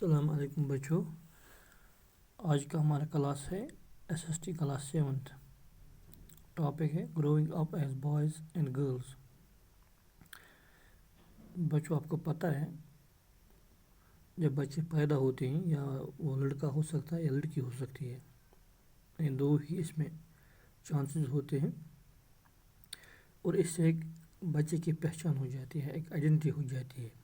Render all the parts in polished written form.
السلام علیکم بچوں، آج کا ہمارا کلاس ہے S S T class 7th۔ Topic ہے growing up as boys and girls. بچوں، آپ کو پتہ ہے جب بچے پیدا ہوتے ہیں یا وہ لڑکا ہو سکتا ہے یا لڑکی ہو سکتی ہے، ان دو ہی اس میں چانسز ہوتے ہیں، اور اس سے ایک بچے کی پہچان ہو جاتی ہے، ایک آئیڈینٹی ہو جاتی ہے۔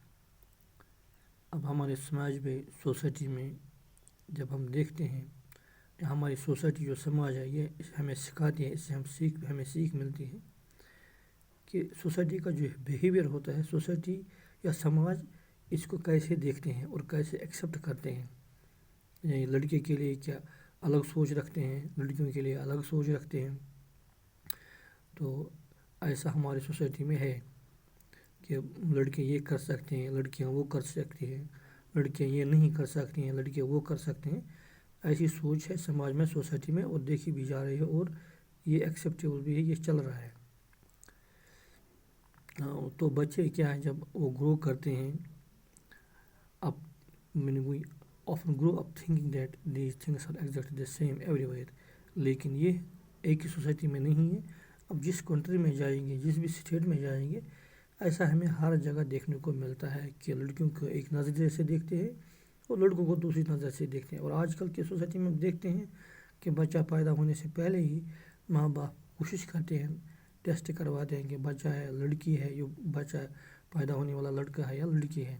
اب ہمارے سماج میں، سوسائٹی میں جب ہم دیکھتے ہیں، ہماری سوسائٹی جو سماج ہے یہ ہمیں سکھاتی ہے، اس سے ہمیں سیکھ ملتی ہے کہ سوسائٹی کا جو بیہیویئر ہوتا ہے، سوسائٹی یا سماج اس کو کیسے دیکھتے ہیں اور کیسے ایکسیپٹ کرتے ہیں۔ یعنی لڑکے کے لیے کیا الگ سوچ رکھتے ہیں، لڑکیوں کے لیے الگ سوچ رکھتے ہیں۔ تو ایسا ہماری سوسائٹی میں ہے کہ لڑکے یہ کر سکتے ہیں، لڑکیاں وہ کر سکتی ہیں، لڑکیاں یہ نہیں کر سکتی ہیں، لڑکے وہ کر سکتے ہیں۔ ایسی سوچ ہے سماج میں، سوسائٹی میں، اور دیکھی بھی جا رہی ہے، اور یہ ایکسیپٹیبل بھی ہے، یہ چل رہا ہے۔ تو بچے کیا ہے، جب وہ گرو کرتے ہیں، اب we often grow up thinking that these things are exactly the same everywhere، لیکن یہ ایک ہی سوسائٹی میں نہیں ہے۔ اب جس کنٹری میں جائیں گے، جس بھی اسٹیٹ میں جائیں گے، ایسا ہمیں ہر جگہ دیکھنے کو ملتا ہے کہ لڑکیوں کو ایک نظریے سے دیکھتے ہیں اور لڑکوں کو دوسری نظر سے دیکھتے ہیں۔ اور آج کل کی سوسائٹی میں دیکھتے ہیں کہ بچہ پیدا ہونے سے پہلے ہی ماں باپ کوشش کرتے ہیں، ٹیسٹ کرواتے ہیں کہ بچہ ہے لڑکی ہے، یہ بچہ پیدا ہونے والا لڑکا ہے یا لڑکی ہے۔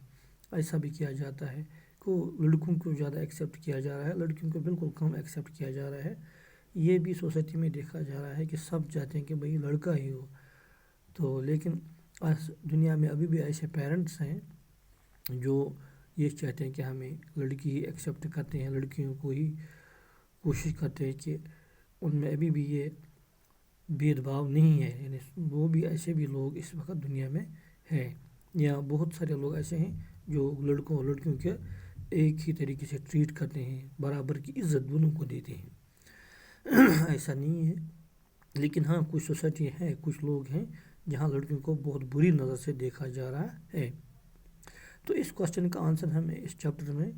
ایسا بھی کیا جاتا ہے کہ لڑکوں کو زیادہ ایکسیپٹ کیا جا رہا ہے، لڑکیوں کو بالکل کم ایکسیپٹ کیا جا رہا ہے۔ یہ بھی سوسائٹی میں دیکھا جا رہا ہے کہ سب چاہتے ہیں کہ بھئی لڑکا ہی ہو۔ تو لیکن دنیا میں ابھی بھی ایسے پیرنٹس ہیں جو یہ چاہتے ہیں کہ ہمیں لڑکی ہی ایکسیپٹ کرتے ہیں، لڑکیوں کو ہی کوشش کرتے ہیں کہ ان میں ابھی بھی یہ بھید بھاؤ نہیں ہے۔ یعنی وہ بھی ایسے بھی لوگ اس وقت دنیا میں ہیں، یا بہت سارے لوگ ایسے ہیں جو لڑکوں اور لڑکیوں کے ایک ہی طریقے سے ٹریٹ کرتے ہیں، برابر کی عزت دونوں کو دیتے ہیں۔ ایسا نہیں ہے، لیکن ہاں کچھ سوسائٹی ہے، کچھ لوگ ہیں جہاں لڑکیوں کو بہت بری نظر سے دیکھا جا رہا ہے۔ تو اس کوسچن کا آنسر ہمیں اس چیپٹر میں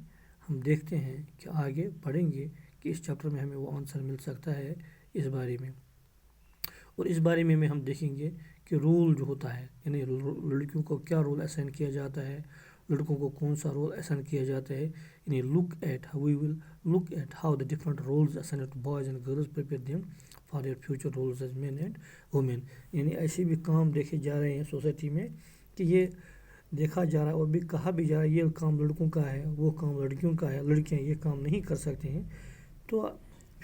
ہم دیکھتے ہیں کہ آگے پڑھیں گے کہ اس چیپٹر میں ہمیں وہ آنسر مل سکتا ہے اس بارے میں۔ اور اس بارے میں ہم دیکھیں گے کہ رول جو ہوتا ہے، یعنی لڑکیوں کو کیا رول اسائن کیا جاتا ہے، لڑکوں کو کون سا رول اسائن کیا جاتا ہے۔ یعنی we will look at how the different roles assigned to boys and girls prepare them for their future roles as men and women۔ یعنی ایسے بھی کام دیکھے جا رہے ہیں سوسائٹی میں کہ یہ دیکھا جا رہا ہے اور بھی کہا بھی جا رہا ہے یہ کام لڑکوں کا ہے، وہ کام لڑکیوں کا ہے، لڑکیاں یہ کام نہیں کر سکتے ہیں۔ تو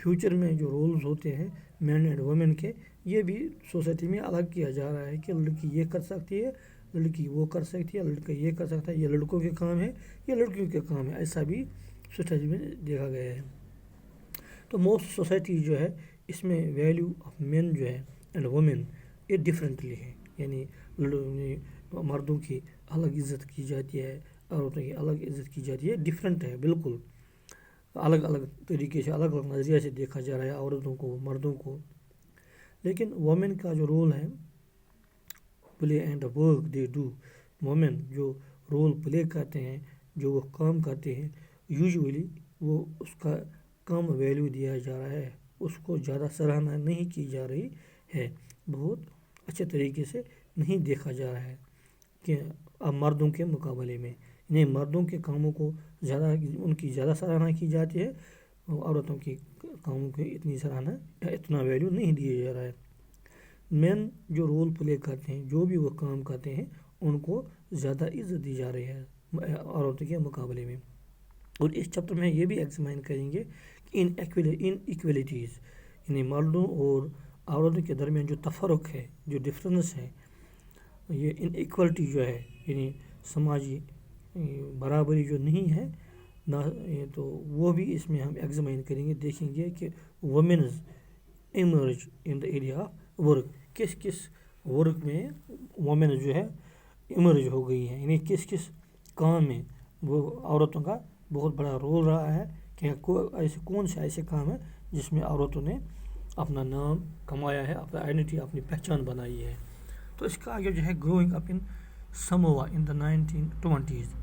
فیوچر میں جو رولز ہوتے ہیں مین اینڈ وومن کے، یہ بھی سوسائٹی میں الگ کیا جا رہا ہے کہ لڑکی یہ کر سکتی ہے، لڑکی وہ کر سکتی ہے، لڑکا یہ کر سکتا ہے، یہ لڑکوں کے کام ہے، یہ لڑکیوں کے کام ہے۔ ایسا بھی سوسائٹی میں دیکھا گیا ہے۔ تو موسٹ سوسائٹی جو ہے اس میں ویلیو آف مین جو ہے اینڈ وومن یہ ڈفرینٹلی ہے۔ یعنی مردوں کی الگ عزت کی جاتی ہے، عورتوں کی الگ عزت کی جاتی ہے، ڈفرینٹ ہے بالکل، الگ الگ طریقے سے، الگ الگ نظریے سے دیکھا جا رہا ہے عورتوں کو، مردوں کو۔ لیکن وومن کا جو رول ہے، play and work they do, women جو رول پلے کرتے ہیں، جو وہ کام کرتے ہیں، یوزولی وہ اس کا کم ویلیو دیا جا رہا ہے، اس کو زیادہ سراہنا نہیں کی جا رہی ہے، بہت اچھے طریقے سے نہیں دیکھا جا رہا ہے کہ اب مردوں کے مقابلے میں، یعنی مردوں کے کاموں کو زیادہ ان کی زیادہ سراہنا کی جاتی ہے، عورتوں کے کاموں کی اتنی سراہنا یا اتنا ویلیو نہیں دیا جا رہا ہے۔ مین جو رول پلے کرتے ہیں، جو بھی وہ کام کرتے ہیں، ان کو زیادہ عزت دی جا رہی ہے عورتوں کے مقابلے میں۔ اور اس چیپٹر میں یہ بھی ایگزامائن کریں گے کہ ان ایکویلٹیز، یعنی مردوں اور عورتوں کے درمیان جو تفرق ہے، جو ڈفرینس ہے، یہ ان ایکوالٹی جو ہے، یعنی سماجی برابری جو نہیں ہے نہ، تو وہ بھی اس میں ہم ایگزامائن کریں گے، دیکھیں گے کہ women's emerge in the area of work, کس کس ورک میں وومن جو ہے ایمرج ہو گئی ہیں، یعنی کس کس کام میں وہ عورتوں کا بہت بڑا رول رہا ہے، کہ ایسے کون سے ایسے کام ہیں جس میں عورتوں نے اپنا نام کمایا ہے، اپنا آئیڈینٹی، اپنی پہچان بنائی ہے۔ تو اس کا آگے جو ہے گروئنگ اپ ان سموا ان دا 1920۔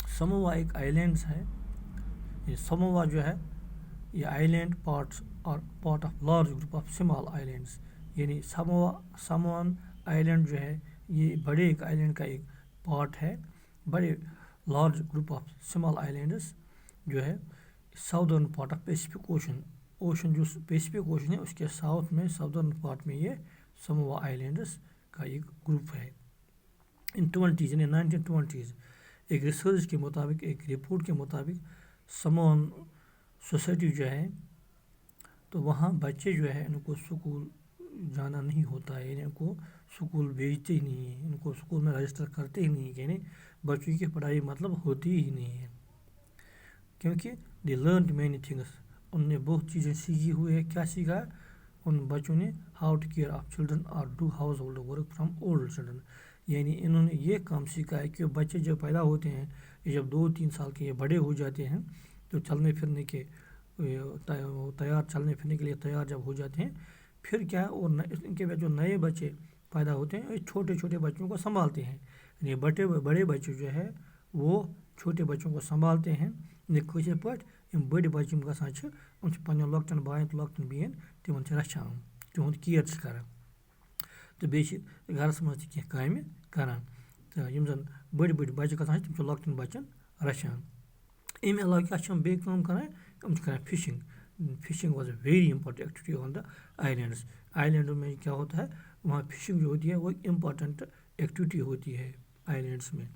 समोआ एक आइलैंड्स है. ये समोआ जो है ये आइलैंड पार्ट्स और part of large group of small islands. यानी समोअन आइलैंड जो है ये बड़े एक आइलैंड का एक पार्ट है. बड़े large group of small islands जो है southern part of Pacific ocean जो पैसिफिक ओशन है उसके साउथ में साउदर्न पार्ट में ये समोआ आइलैंड्स का एक ग्रुप है. इन 20s यानी 1920s एक रिसर्च के मुताबिक, एक रिपोर्ट के मुताबिक समोअन सोसाइटी जो है तो वहाँ बच्चे जो है इनको स्कूल जाना नहीं होता है. यानी इनको स्कूल भेजते ही नहीं है, इनको स्कूल में रजिस्टर करते ही नहीं है. यानी बच्चों की पढ़ाई मतलब होती ही नहीं है, क्योंकि दे लर्न मैनी थिंग्स. उनने बहुत चीज़ें सीखी हुई है. क्या सीखा? उन बच्चों ने how to care of children और do household work from old children. यानी इन्होंने ये काम सीखा है कि बच्चे जब पैदा होते हैं, ये जब 2-3 साल के ये बड़े हो जाते हैं तो चलने फिरने के तैयार, चलने फिरने के लिए तैयार जब हो जाते हैं, फिर क्या है और इनके जो नए बच्चे पैदा होते हैं छोटे छोटे बच्चों को संभालते हैं. ये बड़े बच्चे जो है वो छोटे बच्चों को संभालते हैं. कशर पे बड़ बच्चे गसान पन्न लॉकटन बायन तो लॉकटन बेन तिमन रचान, तिहद केयर कर तो बे घरस मज काम करान. तो यम जन बड़ बच्चे गसान तम लॉकटन बच्चन रचान. अमे अलावा क्या बे काम करान, करान fishing. Fishing was a very important activity on the islands. आइलैंडों में क्या होता है वहाँ फिशिंग जो होती है वो इम्पॉर्टेंट एक्टिविटी होती है आइलैंड्स में.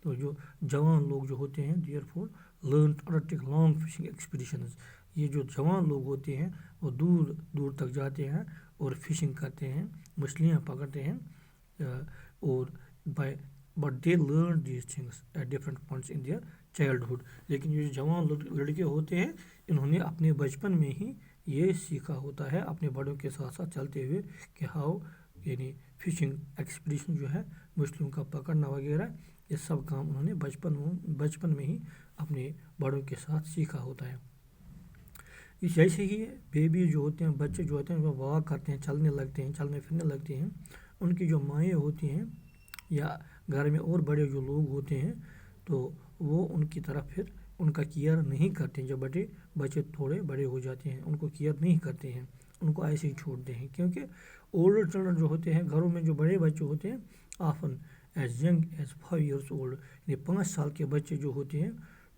तो जो जवान लोग जो होते हैं therefore learn to undertake long fishing expeditions. ये जो जवान लोग होते हैं वो दूर दूर तक जाते हैं और फिशिंग करते हैं, मछलियाँ पकड़ते हैं. और but they learn these things at different points in their childhood. लेकिन ये जो जवान लड़के होते हैं इन्होंने अपने बचपन में ही ये सीखा होता है अपने बड़ों के साथ साथ चलते हुए कि हाउ यानी फिशिंग एक्सपीडिशन जो है मछलियों का पकड़ना वगैरह ये सब काम उन्होंने बचपन में ही अपने बड़ों के साथ सीखा होता है. इस जैसे ही बेबी जो होते हैं, बच्चे जो होते हैं वो वॉक करते हैं, चलने लगते हैं, चलने फिरने लगते हैं. उनकी जो माएँ होती हैं या घर में और बड़े जो लोग होते हैं तो वो उनकी तरफ फिर उनका केयर नहीं करते हैं. जब बच्चे थोड़े बड़े हो जाते हैं उनको केयर नहीं करते हैं, उनको ऐसे ही छोड़ते हैं. क्योंकि ओल्डर चिल्ड्रन जो होते हैं घरों में जो बड़े बच्चे होते हैं often as young as 5 years old, यानी 5 साल के बच्चे जो होते हैं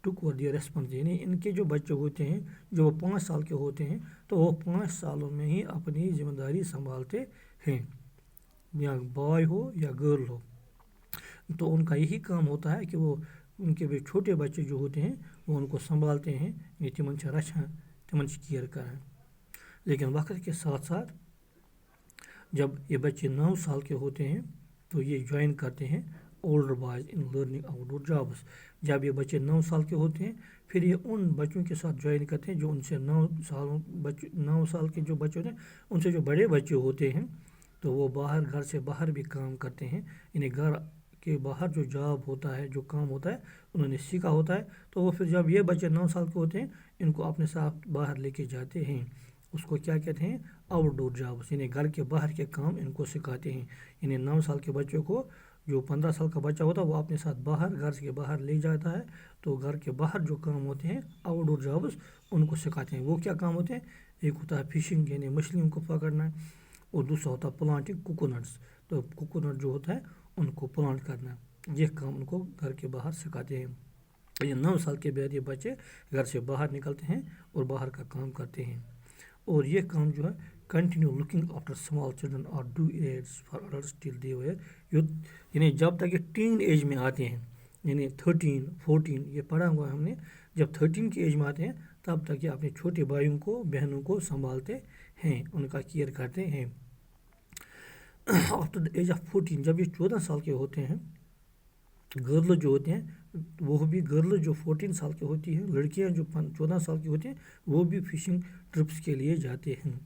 टुक ओवर दियर रेस्पॉन्स. यानी इनके जो बच्चे होते हैं जो वो 5 साल के होते हैं तो वो 5 सालों में ही अपनी जिम्मेदारी संभालते हैं, या बॉय हो या गर्ल हो. तो उनका यही काम होता है कि वो उनके भी छोटे बच्चे जो होते हैं वो उनको संभालते हैं, ये तिमन रचान, तिमन केयर करान. लेकिन वक्त के साथ साथ जब ये बच्चे 9 साल के होते हैं तो ये ज्वाइन करते हैं older boys in learning outdoor jobs. जब ये बच्चे 9 साल के होते हैं फिर ये उन बच्चों के साथ ज्वाइन करते हैं जो उनसे 9 साल के जो बच्चे होते हैं उनसे जो बड़े बच्चे होते हैं. तो वो बाहर घर से बाहर भी काम करते हैं. इन्हें घर के बाहर जो जॉब होता है, जो काम होता है उन्होंने सीखा होता है. तो वो फिर जब ये बच्चे 9 साल के होते हैं इनको अपने साथ बाहर लेके जाते हैं. उसको क्या कहते हैं? Outdoor jobs. यानी घर के बाहर के काम इनको सिखाते हैं. यानी 9 साल के बच्चों को जो 15 साल का बच्चा होता है वो अपने साथ बाहर घर के बाहर ले जाता है. तो घर के बाहर जो काम होते हैं आउटडोर जॉब्स उनको सिखाते हैं. वो क्या काम होते हैं? एक होता है फिशिंग यानी मछलियों को पकड़ना, और दूसरा होता है प्लांटिंग कोकोनट्स. तो कोकोनट जो होता है उनको प्लांट करना, ये काम उनको घर के बाहर सिखाते हैं. ये 9 साल के बाद ये बच्चे घर से बाहर निकलते हैं और बाहर का काम करते हैं. और ये काम जो है continue looking after small children और do aids for adults till they were youth. यानी जब तक ये टीन एज में आते हैं, यानी 13-14 ये पढ़ा हुआ है हमने, जब 13 की एज में आते हैं तब तक ये अपने छोटे भाइयों को बहनों को संभालते हैं, उनका केयर करते हैं. आफ्टर द एज ऑफ 14 जब ये 14 साल के होते हैं, गर्ल जो होते हैं वो भी गर्ल जो 14 साल की होती है, लड़कियां जो 14 साल की होती हैं वो भी फिशिंग ट्रिप्स के लिए जाते हैं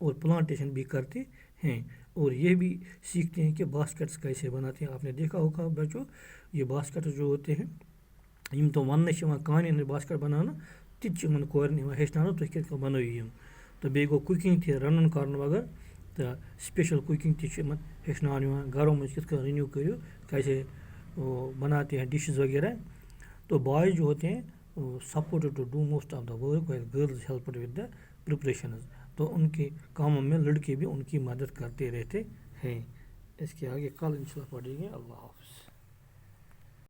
और प्लांटेशन भी करते हैं. और ये भी सीखते हैं कि बास्केट्स कैसे बनाते हैं. आपने देखा होगा बच्चों, ये बास्केट जो होते हैं यम तो वन कान बास्केट बनाना तिन कोरन हेचन तुम कित बनोयम. तो बे गो कुकिंग थी रन कर वगर तो स्पेशल कुकिंग हेचन घरों में कित रनिव करो कैसे वो बनाते हैं डिशेस वगैरह. तो تو بوائز جو ہوتے ہیں supported to do most of the work while girls helped with the preparations. تو ان کے کاموں میں لڑکے بھی ان کی مدد کرتے رہتے ہیں. اس کے آگے کل انشاءاللہ پڑھیں گے. اللہ حافظ.